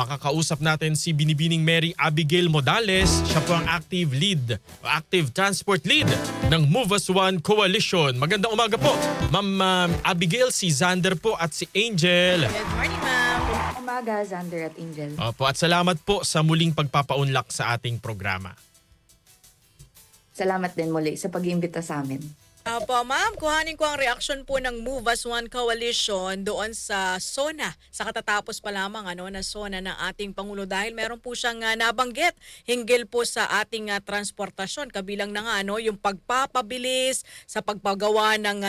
makakausap natin si Binibining Mary Abigail Modales. Siya po ang active transport lead ng Move As One Coalition. Magandang umaga po, Ma'am Abigail, si Xander po at si Angel. Good morning, ma'am. Umaga, Xander at Angel. Opo, at salamat po sa muling pagpapaunlak sa ating programa. Salamat din muli sa pag-iimbita sa amin. Opo, ma'am, kuhanin ko ang reaksyon po ng Move As One Coalition doon sa SONA. Sa katatapos pa lamang na SONA ng ating Pangulo dahil meron po siyang nabanggit hinggil po sa ating transportasyon. Kabilang na nga yung pagpapabilis sa pagpagawa na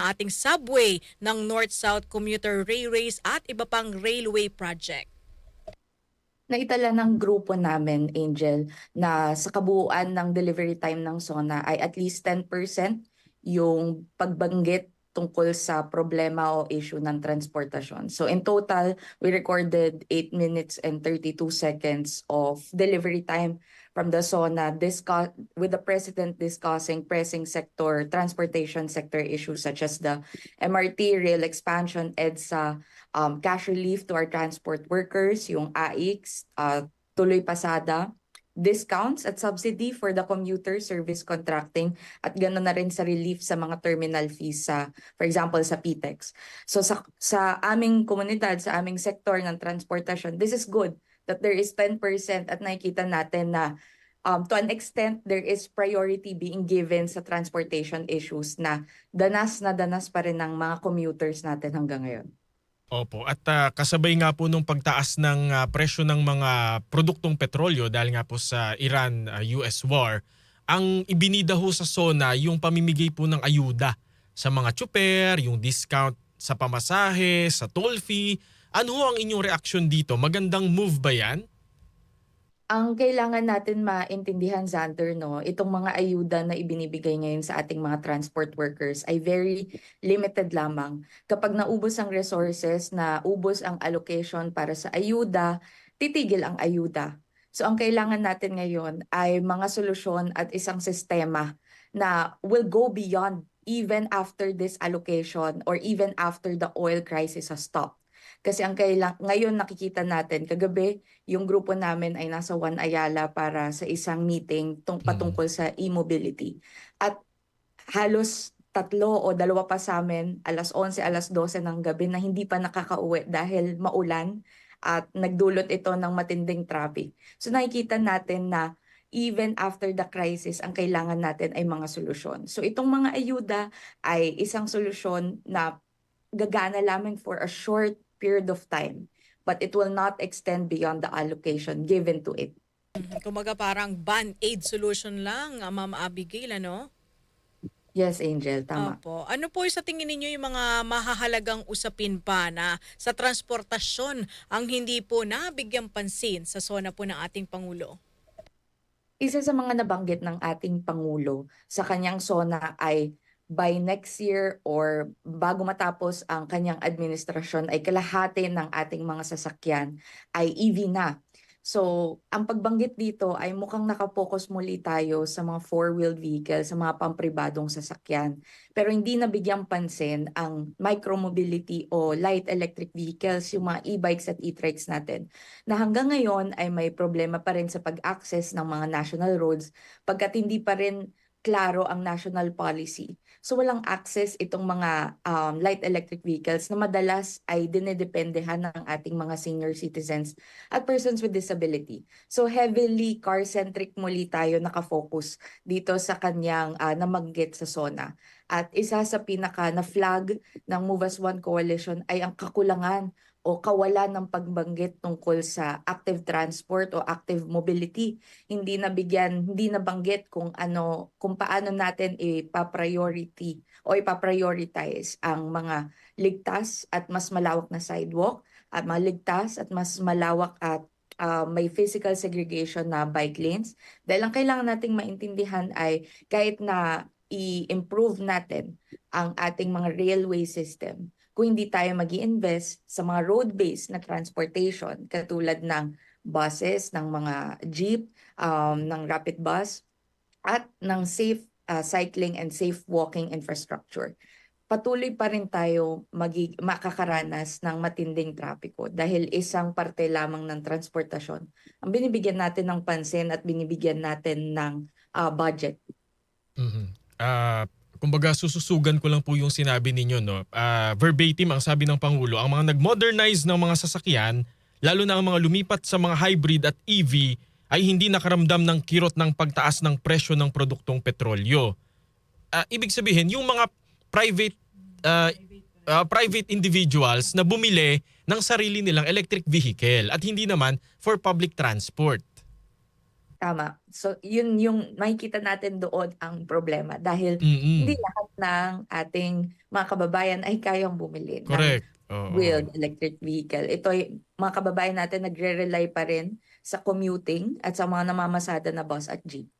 ating subway ng North-South Commuter Railways at iba pang railway project. Naitala ng grupo namin, Angel, na sa kabuuan ng delivery time ng SONA ay at least 10% yung pagbanggit tungkol sa problema o issue ng transportasyon. So in total, we recorded 8 minutes and 32 seconds of delivery time from the SONA with the President discussing pressing transportation sector issues such as the MRT, rail expansion, EDSA, cash relief to our transport workers, yung AIX, tuloy pasada, discounts at subsidy for the commuter service contracting at gano'n na rin sa relief sa mga terminal fees for example, sa PTEX. So sa aming komunidad, sa aming sektor ng transportasyon, this is good that there is 10% at nakikita natin na to an extent, there is priority being given sa transportation issues na danas pa rin ng mga commuters natin hanggang ngayon. Opo, at kasabay nga po nung pagtaas ng presyo ng mga produktong petrolyo dahil nga po sa Iran-US war, ang ibinida ho sa SONA yung pamimigay po ng ayuda sa mga tsuper, yung discount sa pamasahe, sa toll fee. Ano ho ang inyong reaksyon dito? Magandang move ba yan? Ang kailangan natin maintindihan, Xander, itong mga ayuda na ibinibigay ngayon sa ating mga transport workers ay very limited lamang. Kapag naubos ang resources, naubos ang allocation para sa ayuda, titigil ang ayuda. So ang kailangan natin ngayon ay mga solusyon at isang sistema na will go beyond even after this allocation or even after the oil crisis has stopped. Kasi ngayon nakikita natin, kagabi, yung grupo namin ay nasa One Ayala para sa isang meeting patungkol sa e-mobility. At halos 3 o 2 pa sa amin, alas 11, alas 12 ng gabi na hindi pa nakakauwi dahil maulan at nagdulot ito ng matinding traffic. So nakikita natin na even after the crisis, ang kailangan natin ay mga solusyon. So itong mga ayuda ay isang solusyon na gagana lamang for a short period of time, but it will not extend beyond the allocation given to it. Kumaga parang band-aid solution lang, Ma'am Abigail, Yes, Angel, tama. Opo. Ano po sa tingin ninyo yung mga mahahalagang usapin pa na sa transportasyon ang hindi po nabigyang pansin sa SONA po ng ating Pangulo? Isa sa mga nabanggit ng ating Pangulo sa kanyang SONA ay by next year or bago matapos ang kanyang administrasyon ay kalahati ng ating mga sasakyan ay EV na. So, ang pagbanggit dito ay mukhang nakapokus muli tayo sa mga four-wheeled vehicles, sa mga pampribadong sasakyan. Pero hindi nabigyang pansin ang micromobility o light electric vehicles, yung mga e-bikes at e-trikes natin, na hanggang ngayon ay may problema pa rin sa pag-access ng mga national roads pagkat hindi pa rin klaro ang national policy. So walang access itong mga light electric vehicles na madalas ay dinedependehan ng ating mga senior citizens at persons with disability. So heavily car-centric muli tayo nakafocus dito sa kanyang nabanggit sa SONA. At isa sa pinaka na flag ng Move As One Coalition ay ang kakulangan o kawalan ng pagbanggit tungkol sa active transport o active mobility. Hindi nabanggit kung paano natin ipa-priority o ipa-prioritize ang mga ligtas at mas malawak na sidewalk at maligtas at mas malawak at may physical segregation na bike lanes. Dahil ang kailangan nating maintindihan ay kahit na i-improve natin ang ating mga railway system, kung hindi tayo mag-i-invest sa mga road-based na transportation katulad ng buses, ng mga jeep, ng rapid bus, at ng safe cycling and safe walking infrastructure. patuloy pa rin tayo makakaranas ng matinding trapiko dahil isang parte lamang ng transportasyon ang binibigyan natin ng pansin at binibigyan natin ng budget. Mhm. Kumbaga sususugan ko lang po yung sinabi ninyo, no. Verbatim ang sabi ng Pangulo, ang mga nag-modernize ng mga sasakyan, lalo na ang mga lumipat sa mga hybrid at EV ay hindi nakaramdam ng kirot ng pagtaas ng presyo ng produktong petrolyo. Ibig sabihin, yung mga private private individuals na bumili ng sarili nilang electric vehicle at hindi naman for public transport. Tama. So yun yung makikita natin doon ang problema dahil Mm. hindi lahat ng ating mga kababayan ay kayang bumili ng Correct. Oo. wheeled electric vehicle. Ito ay mga kababayan natin nagre-rely pa rin sa commuting at sa mga namamasada na bus at jeep.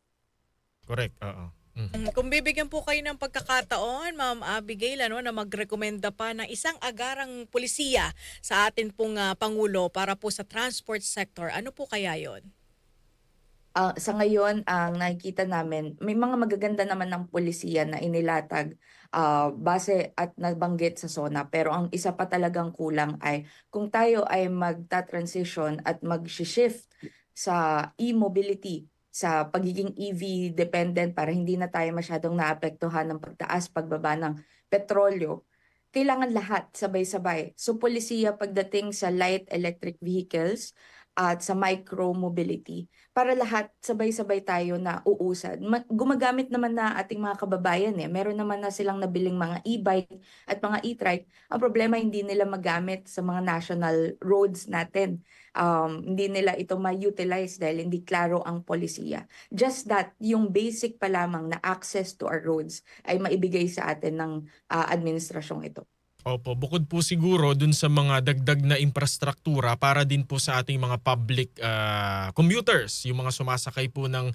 Correct. Oo. Mhm. Kung bibigyan po kayo ng pagkakataon, Ma'am Abigail, na magrekomenda pa ng isang agarang pulisiya sa atin pong Pangulo para po sa transport sector, ano po kaya yon? Sa ngayon, ang nakikita namin, may mga magaganda naman ng pulisiya na inilatag base at nabanggit sa SONA. Pero ang isa pa talagang kulang ay kung tayo ay magta-transition at mag-shift sa e-mobility, sa pagiging EV dependent para hindi na tayo masyadong naapektuhan ng pagtaas, pagbaba ng petrolyo, kailangan lahat sabay-sabay. So pulisiya pagdating sa light electric vehicles at sa micro mobility para lahat sabay-sabay tayo na uusad. Gumagamit naman na ating mga kababayan eh. Meron naman na silang nabiling mga e-bike at mga e-trike. Ang problema hindi nila magamit sa mga national roads natin. Hindi nila ito ma-utilize dahil hindi klaro ang polisiya. Just that, yung basic pa lamang na access to our roads ay maibigay sa atin ng administrasyong ito. Opo, bukod po siguro dun sa mga dagdag na infrastruktura para din po sa ating mga public commuters, yung mga sumasakay po ng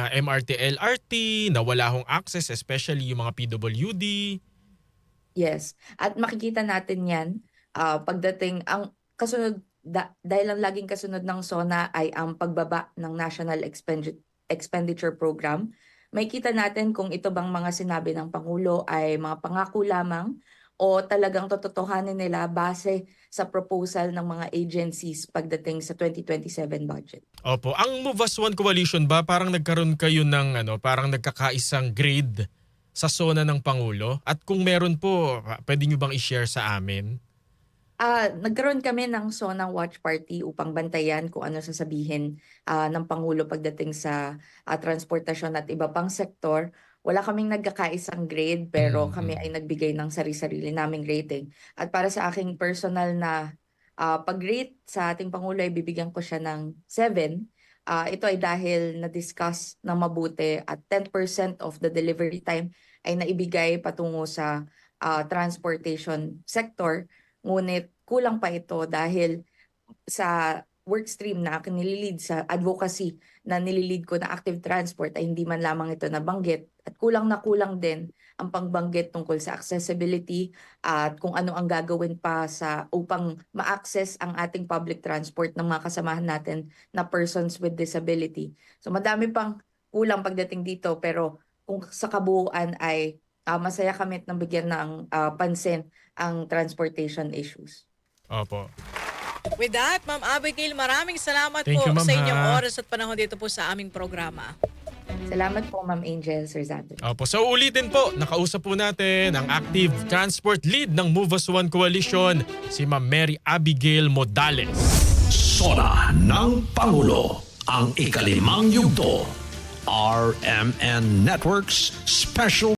MRT, LRT, na wala hong access, especially yung mga PWD. Yes. At makikita natin yan pagdating ang kasunod dahil ang laging kasunod ng SONA ay ang pagbaba ng National Expenditure Program. Makikita natin kung ito bang mga sinabi ng Pangulo ay mga pangako lamang o talagang tototohanin nila base sa proposal ng mga agencies pagdating sa 2027 budget. Opo, ang Move As One Coalition ba parang nagkaroon kayo ng parang nagkakaisang grade sa SONA ng Pangulo? At kung meron po, pwede nyo bang i-share sa amin? Nagkaroon kami ng SONA Watch Party upang bantayan kung ano sasabihin ng Pangulo pagdating sa transportasyon at iba pang sektor. Wala kaming nagkakaisang grade pero kami ay nagbigay ng sarili-sarili naming rating. At para sa aking personal na pag-rate sa ating Pangulo ay bibigyan ko siya ng 7. Ito ay dahil na-discuss ng mabuti at 10% of the delivery time ay naibigay patungo sa transportation sector. Ngunit kulang pa ito dahil sa work stream na akin nililid sa advocacy na nililid ko na active transport ay hindi man lamang ito nabanggit at kulang na kulang din ang pangbanggit tungkol sa accessibility at kung ano ang gagawin pa sa upang ma-access ang ating public transport ng mga kasamahan natin na persons with disability. So madami pang kulang pagdating dito pero kung sa kabuuan ay masaya kami at nabigyan ng pansin ang transportation issues. Opo. With that, Ma'am Abigail, maraming salamat Thank po you, ma'am, sa inyong ha. oras at panahon dito po sa aming programa. Salamat po Ma'am Angel, Sir Zandri. Opo, so ulitin po, nakausap po natin ang Active Transport Lead ng Move As One Coalition, si Ma'am Mary Abigail Modales. SONA ng Pangulo, ang ikalimang yugto. RMN Networks Special